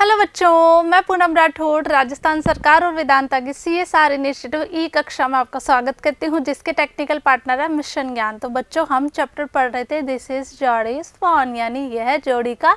Hello बच्चों, मैं पूनम राठौड़ राजस्थान सरकार और वेदांता की CSR इनिशिएटिव ई कक्षा में आपका स्वागत करती हूँ, जिसके टेक्निकल पार्टनर है मिशन ज्ञान। तो बच्चों, हम चैप्टर पढ़ रहे थे दिस इज जोड़ी स्पॉन, यानी यह जोड़ी का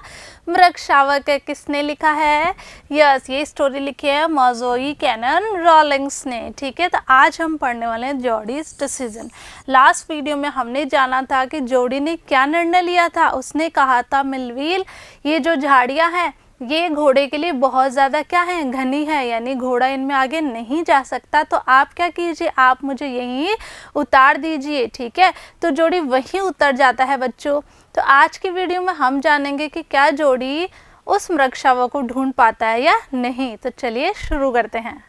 मृग शावक है। किसने लिखा है? यस, ये स्टोरी लिखी है मॉज़ोई कैनन रॉलिंग्स ने। ठीक है, तो आज हम पढ़ने वाले हैं जोडीज डिसीजन। लास्ट वीडियो में हमने जाना था कि जोडी ने क्या निर्णय लिया था। उसने कहा था मिलवील, ये जो झाड़ियाँ हैं ये घोड़े के लिए बहुत ज़्यादा क्या है, घनी है, यानी घोड़ा इनमें आगे नहीं जा सकता। तो आप क्या कीजिए, आप मुझे यहीं उतार दीजिए। ठीक है, तो जोड़ी वहीं उतर जाता है बच्चों। तो आज की वीडियो में हम जानेंगे कि क्या जोड़ी उस मृगशावक को ढूंढ पाता है या नहीं। तो चलिए शुरू करते हैं।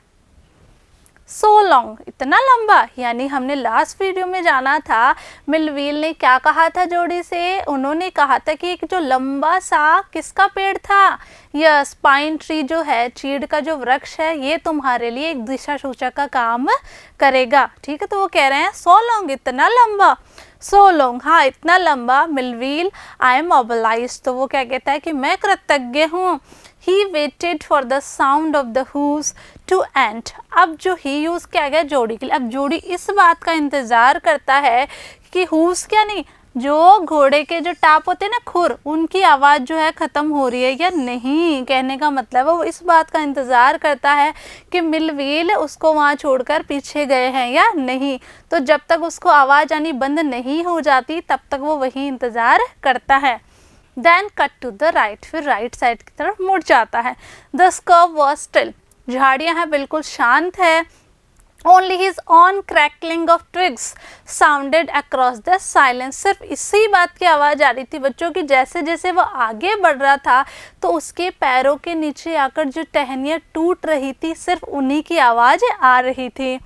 सो लॉन्ग, इतना लंबा, यानी हमने लास्ट वीडियो में जाना था मिलवील ने क्या कहा था जोड़ी से। उन्होंने कहा था कि एक जो लंबा सा किसका पेड़ था, यस, पाइन ट्री जो है, चीड़ का जो वृक्ष है, ये तुम्हारे लिए एक दिशा सूचक का काम करेगा। ठीक है, तो वो कह रहे हैं सो लॉन्ग, इतना लंबा, सो लॉन्ग, हाँ इतना लंबा। मिलवील आई एम मोबिलाइज, तो वो क्या कहता है कि मैं कृतज्ञ हूँ। He waited for the sound of the hooves to end. अब जो he यूज़ किया गया जोड़ी के लिए, अब जोड़ी इस बात का इंतज़ार करता है कि hooves क्या नहीं, जो घोड़े के जो टाप होते हैं ना, खुर, उनकी आवाज़ जो है ख़त्म हो रही है या नहीं। कहने का मतलब है वो इस बात का इंतज़ार करता है कि मिलवील उसको वहाँ छोड़कर पीछे गए हैं या नहीं। तो जब तक उसको आवाज़ आनी बंद नहीं हो जाती तब तक वो वही इंतज़ार करता है। Then cut to the right, फिर राइट साइड की तरफ मुड़ जाता है। द स्कर्व वॉज स्टिल, झाड़ियाँ हैं बिल्कुल शांत है। Only his on crackling of twigs sounded across the silence, सिर्फ इसी बात की आवाज़ आ रही थी बच्चों की जैसे जैसे वो आगे बढ़ रहा था तो उसके पैरों के नीचे आकर जो टहनियाँ टूट रही थी, सिर्फ उन्हीं की आवाज़ आ रही थी।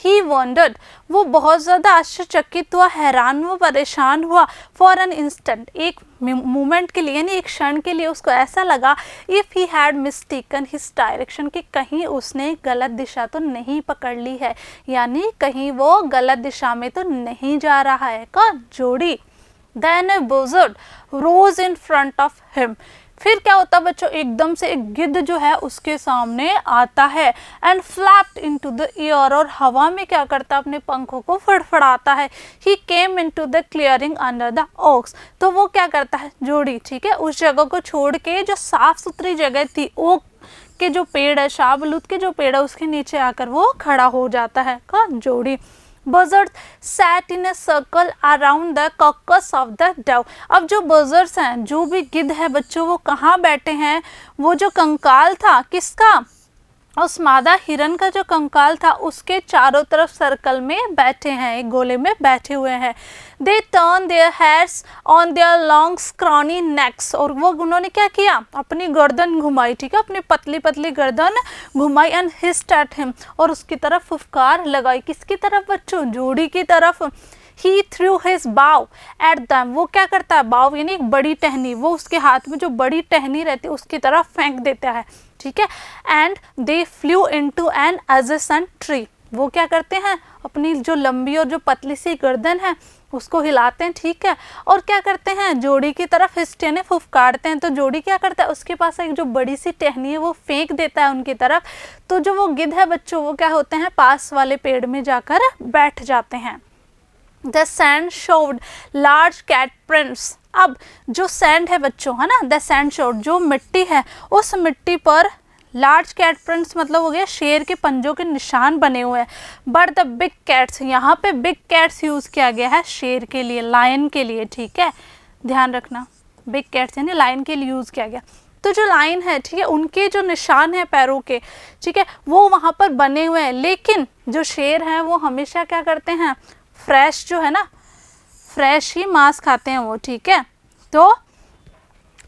He wondered, वो बहुत ज़्यादा आश्चर्यचकित हुआ, हैरान हुआ, परेशान हुआ। फॉर एन इंस्टेंट, एक मोमेंट के लिए, यानी एक क्षण के लिए उसको ऐसा लगा if he had mistaken his direction, कि कहीं उसने गलत दिशा तो नहीं पकड़ ली है, यानी कहीं वो गलत दिशा में तो नहीं जा रहा है। कौन? जोड़ी। Then a buzzard rose in front of him. फिर क्या होता बच्चों, एकदम से एक गिद्ध जो है उसके सामने आता है। And flapped into the air, और हवा में क्या करता है, अपने पंखों को फड़फड़ाता है। He came into the clearing under the oaks, तो वो क्या करता है जोड़ी, ठीक है, उस जगह को छोड़ के जो साफ सुथरी जगह थी, ओक के जो पेड़ है, शाहबलूत के जो पेड़ है, उसके नीचे आकर वो खड़ा हो जाता है। कौन? जोड़ी। Buzzards sat in a circle around the carcass of the dove. अब जो buzzards हैं, जो भी गिद्ध है बच्चों, वो कहाँ बैठे हैं, वो जो कंकाल था किसका, उस मादा हिरन का जो कंकाल था उसके चारों तरफ सर्कल में बैठे हैं, एक गोले में बैठे हुए हैं। They turn their heads on their long scrawny next, और वो उन्होंने क्या किया, अपनी गर्दन घुमाई, ठीक है, अपनी पतली पतली गर्दन घुमाई। एंड हिस्ड एट हिम, और उसकी तरफ फुफकार लगाई। किसकी तरफ बच्चों? जोड़ी की तरफ। He threw his bow at them, वो क्या करता है, बाव यानी एक बड़ी टहनी, वो उसके हाथ में जो बड़ी टहनी रहती है उसकी तरफ फेंक देता है। ठीक है, and they flew into an adjacent tree, वो क्या करते हैं, अपनी जो लंबी और जो पतली सी गर्दन है उसको हिलाते हैं, ठीक है, और क्या करते हैं, जोड़ी की तरफ हिस्टे ने फुफकारते हैं। तो जोड़ी क्या करता है, उसके पास एक जो बड़ी सी टहनी है वो फेंक देता है उनकी तरफ। तो जो वो गिद्ध है बच्चों, वो क्या होते हैं, पास वाले पेड़ में जाकर बैठ जाते हैं। The sand showed large cat prints, अब जो सैंड है बच्चों, है ना, द सैंड शोड, जो मिट्टी है, उस मिट्टी पर लार्ज कैट प्रिंट्स मतलब हो गया शेर के पंजों के निशान बने हुए हैं। बट द बिग कैट्स, यहाँ पे बिग कैट्स यूज़ किया गया है शेर के लिए, लायन के लिए, ठीक है, ध्यान रखना, बिग कैट्स यानी लायन के लिए यूज़ किया गया। तो जो लाइन है, ठीक है, उनके जो निशान हैं पैरों के, ठीक है, वो वहाँ पर बने हुए हैं। लेकिन जो शेर हैं वो हमेशा क्या करते हैं, फ्रेश जो है ना, फ्रेश ही मांस खाते हैं वो, ठीक है। तो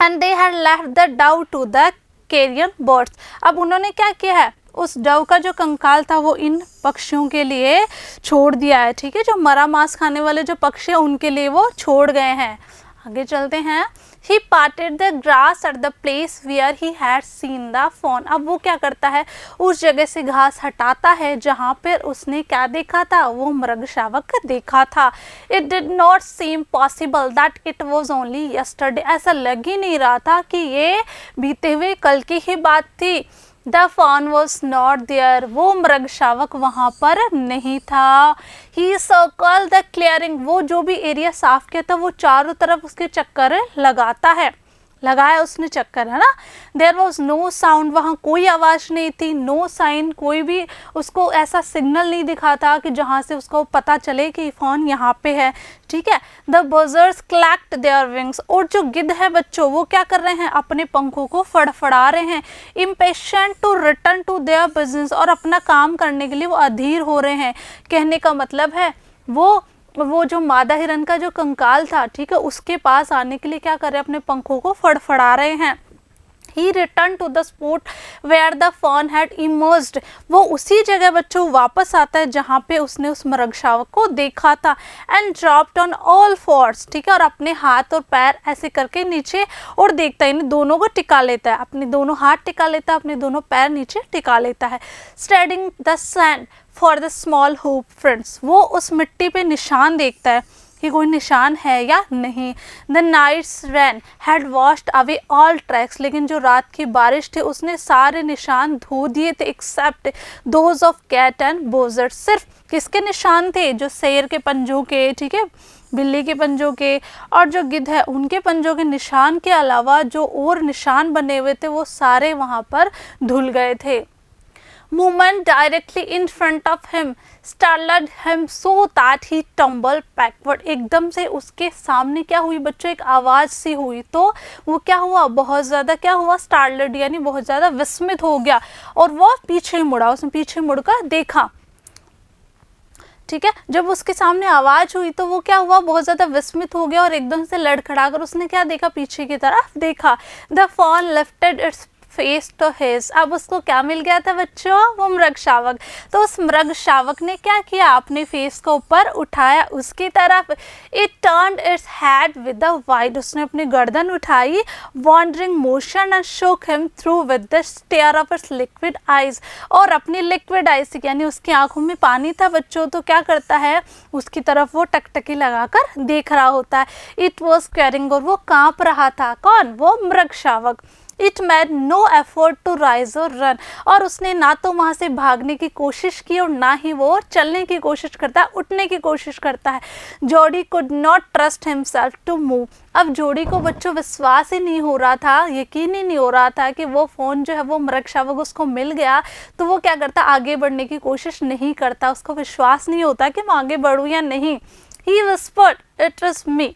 and they had left the dove to the carrion birds, अब उन्होंने क्या किया है, उस डव का जो कंकाल था वो इन पक्षियों के लिए छोड़ दिया है, ठीक है, जो मरा मांस खाने वाले जो पक्षी हैं उनके लिए वो छोड़ गए हैं। आगे चलते हैं। He parted the grass at the place where he had seen the fawn। अब वो क्या करता है, उस जगह से घास हटाता है जहाँ पर उसने क्या देखा था, वो मृगशावक देखा था। It did not seem possible that it was only yesterday। ऐसा लग ही नहीं रहा था कि ये बीते हुए कल की ही बात थी। The fawn was not there। वो मृगशावक वहाँ पर नहीं था। He circled the clearing। वो जो भी एरिया साफ किया था वो चारों तरफ उसके चक्कर लगाता है, लगाया उसने चक्कर, है ना। There was no sound. वहाँ कोई आवाज़ नहीं थी। नो साइन, कोई भी उसको ऐसा सिग्नल नहीं दिखा था कि जहाँ से उसको पता चले कि फॉन यहाँ पे है, ठीक है। The buzzards clacked their wings. और जो गिद्ध है बच्चों, वो क्या कर रहे हैं, अपने पंखों को फड़फड़ा रहे हैं। Impatient to return to their business. और अपना काम करने के लिए वो अधीर हो रहे हैं। कहने का मतलब है वो जो मादा हिरन का जो कंकाल था, ठीक है, उसके पास आने के लिए क्या कर रहे हैं, अपने पंखों को फड़फड़ा रहे हैं। He returned to the spot where the fawn had emerged। वो उसी जगह बच्चों वापस आता है जहाँ पे उसने उस मृगशावक को देखा था। And dropped on all fours। ठीक है, और अपने हाथ और पैर ऐसे करके नीचे और देखता है, इन दोनों को टिका लेता है, अपने दोनों हाथ टिका लेता है, अपने दोनों पैर नीचे टिका लेता है। Studying the sand for the small hoof prints। वो उस मिट्टी पे निशान देखता है कि कोई निशान है या नहीं। The night's rain had washed away all tracks. लेकिन जो रात की बारिश थी उसने सारे निशान धो दिए थे, except those of cat and buzzard. सिर्फ किसके निशान थे, जो शेर के पंजों के, ठीक है, बिल्ली के पंजों के और जो गिद्ध है उनके पंजों के निशान के अलावा जो और निशान बने हुए थे वो सारे वहाँ पर धुल गए थे। Movement directly in front of him startled him so that he tumbled backward। एकदम से उसके सामने क्या हुई बच्चों, एक आवाज़ सी हुई, तो वो क्या हुआ, बहुत ज़्यादा क्या हुआ, startled यानी बहुत ज़्यादा विस्मित हो गया और वो पीछे मुड़ा, उसने पीछे मुड़कर देखा, ठीक है। जब उसके सामने आवाज़ हुई तो वो क्या हुआ, बहुत ज़्यादा विस्मित हो गया और एकदम से लड़खड़ाकर उसने क्या देखा, पीछे की तरफ देखा। The fawn lifted its face to his. अब उसको क्या मिल गया था बच्चों, वो मृगशावक। तो उस मृगशावक ने क्या किया, अपने फेस को ऊपर उठाया उसकी तरफ। It turned its head with the wide. उसने अपनी गर्दन उठाई, wondering motion and shook him through with the stare of its liquid eyes. और अपनी लिक्विड आइज यानी उसकी आंखों में पानी था बच्चों, तो क्या करता है, उसकी तरफ वो टकटकी लगाकर देख रहा होता है। It was quivering. और वो कांप रहा था, कौन, वो मृगशावक। It made no effort to rise और रन। और उसने ना तो वहाँ से भागने की कोशिश की और ना ही वो चलने की कोशिश करता है, उठने की कोशिश करता है। Jody could not trust himself to move. अब जोडी को बच्चों विश्वास ही नहीं हो रहा था, यकीन ही नहीं हो रहा था कि वो फ़ोन जो है वो मृगशावक उसको मिल गया, तो वो क्या करता, आगे बढ़ने की कोशिश नहीं करता, उसको विश्वास नहीं होता कि मैं आगे बढ़ूँ या नहीं। He whispered, "It is me।"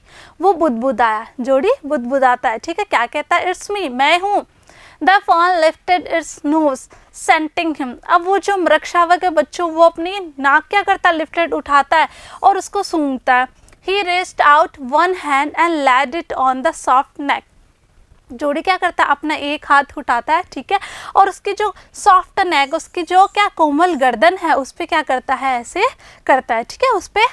वो बुदबुदाया, जोड़ी बुदबुदाता है, ठीक है, क्या कहता है, इट्स मी, मैं हूँ। The fawn lifted its nose, scenting him। अब वो जो मृगशावक है बच्चों, वो अपनी नाक क्या करता है, लिफ्टेड उठाता है और उसको सूंघता है। He reached out one hand and laid it on the soft neck। जोड़ी क्या करता है, अपना एक हाथ उठाता है, ठीक है, और उसकी जो सॉफ्ट नेक, उसकी जो क्या कोमल गर्दन है, उस पर क्या करता है, ऐसे करता है, ठीक है, उस पर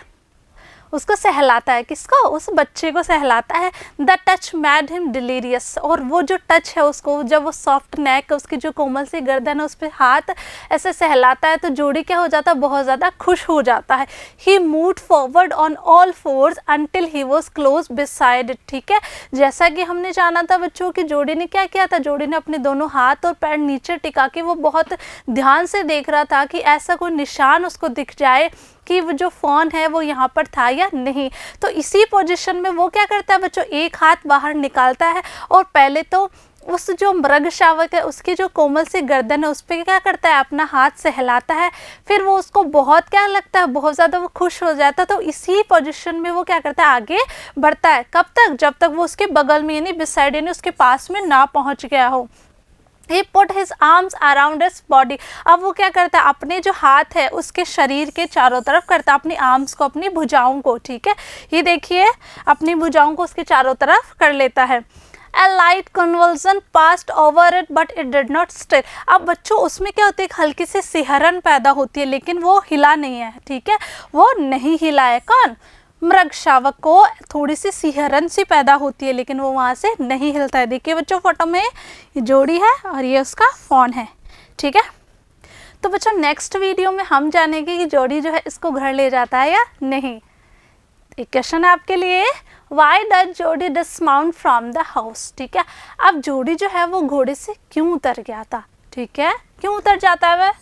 उसको सहलाता है, किसको, उस बच्चे को सहलाता है। The touch mad him delirious. और वो जो टच है उसको, जब वो सॉफ्ट नेक, उसकी जो कोमल सी गर्दन है, उस पर हाथ ऐसे सहलाता है तो जोड़ी क्या हो जाता है, बहुत ज़्यादा खुश हो जाता है। He moved forward on all fours until he was close beside it. ठीक है, जैसा कि हमने जाना था बच्चों की जोड़ी ने क्या किया था, जोड़ी ने अपने दोनों हाथ और पैर नीचे टिका के वो बहुत ध्यान से देख रहा था कि ऐसा कोई निशान उसको दिख जाए कि वो जो फ़ोन है वो यहाँ पर था या नहीं। तो इसी पोजीशन में वो क्या करता है बच्चों, एक हाथ बाहर निकालता है और पहले तो उस जो मृगशावक है उसकी जो कोमल सी गर्दन है उस पर क्या करता है, अपना हाथ सहलाता है। फिर वो उसको बहुत क्या लगता है, बहुत ज़्यादा वो खुश हो जाता है। तो इसी पोजीशन में वो क्या करता है, आगे बढ़ता है। कब तक, जब तक वो उसके बगल में यानी बिसाइड यानी उसके पास में ना पहुँच गया हो। He put his arms around his body। अब वो क्या करता है, अपने जो हाथ है उसके शरीर के चारों तरफ करता है, अपनी आर्म्स को, अपनी भुजाओं को। ठीक है, ये देखिए अपनी भुजाओं को उसके चारों तरफ कर लेता है। A light convulsion passed over it but it did not stir। अब बच्चों उसमें क्या होती है, एक हल्की सी सिहरन पैदा होती है लेकिन वो हिला नहीं है। ठीक है, वो नहीं हिला है। कौन, मृग शावक को थोड़ी सी सिहरन सी पैदा होती है, लेकिन वो वहाँ से नहीं हिलता है। देखिए बच्चों फोटो में ये जोड़ी है और ये उसका फॉन है, ठीक है। तो बच्चों नेक्स्ट वीडियो में हम जानेंगे कि जोड़ी जो है इसको घर ले जाता है या नहीं। एक क्वेश्चन है आपके लिए, वाई डज जोड़ी डिसमाउंट फ्रॉम द हाउस, ठीक है। अब जोड़ी जो है वो घोड़े से क्यों उतर गया था, ठीक है। क्यों उतर जाता है वह,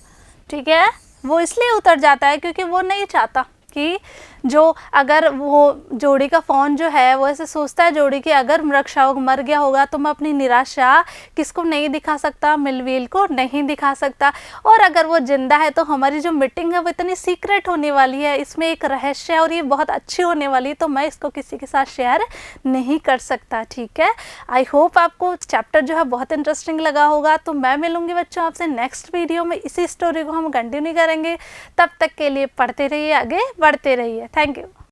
ठीक है। वो इसलिए उतर जाता है क्योंकि वो नहीं चाहता कि जो अगर वो जोड़ी का फ़ोन जो है वो ऐसे सोचता है जोड़ी कि अगर मृग शावक मर गया होगा तो मैं अपनी निराशा किसको नहीं दिखा सकता, मिलवील को नहीं दिखा सकता। और अगर वो जिंदा है तो हमारी जो मीटिंग है वो इतनी सीक्रेट होने वाली है, इसमें एक रहस्य है और ये बहुत अच्छी होने वाली है, तो मैं इसको किसी के साथ शेयर नहीं कर सकता, ठीक है। आई होप आपको चैप्टर जो है बहुत इंटरेस्टिंग लगा होगा। तो मैं मिलूंगी बच्चों आपसे नेक्स्ट वीडियो में, इसी स्टोरी को हम कंटिन्यू करेंगे। तब तक के लिए पढ़ते रहिए, आगे बढ़ते रहिए। Thank you.